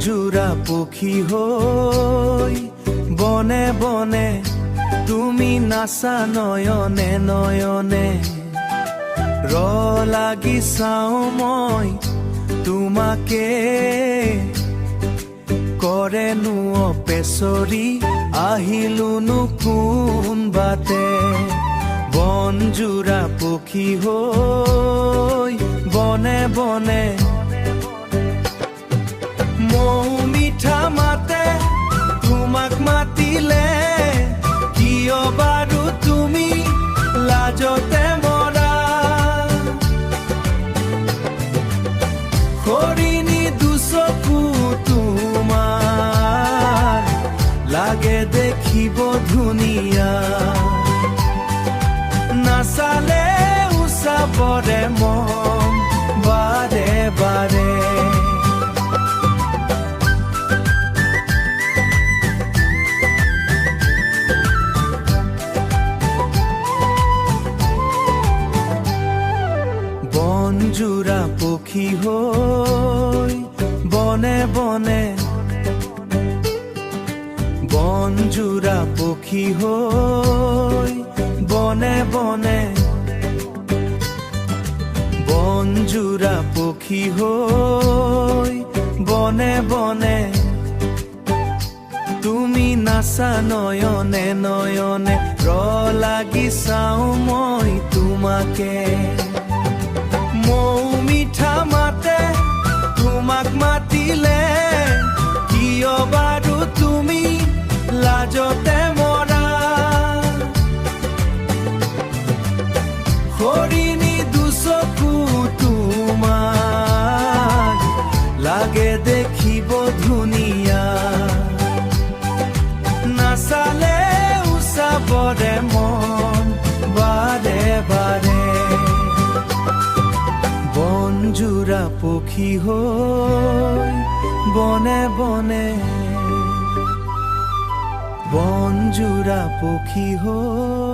জোড়া পক্ষী হৈ বনে বনে তুমি নাচা নয়নে নয়নে লাগি চাওঁ মই তোমাকে কৰেনো অপেচৰি আহিলোনো কোন বাটে বনজোৰা পক্ষী হৈ বনে বনে মৌ মিঠা মাতে তোমাক মাতিলে কিয় বাৰু তুমি লাজতে মৰা হৰিণী দুচকু তোমাৰ লাগে দেখিব ধুনীয়া নাচালে উচাবৰে মন বাৰে বাৰে বনজোৰা পক্ষী হৈ বনে বনে বনজোৰা পক্ষী হৈ বনে বনে বনজোৰা পক্ষী হৈ বনে বনে তুমি নাচা নয়নে নয়নে লাগি চাওঁ মই তোমাকে মৌ মিঠা মাতে তোমাক মাতিলে কিয় বাৰু তুমি লাজতে মৰা হৰিণী দুচকু তোমাক লাগে দেখিব ধুনীয়া নাচালে উচাবৰে মন বাৰে বাৰে বনজোৰা পক্ষী হৈ বনে বনে বনজোৰা পক্ষী হৈ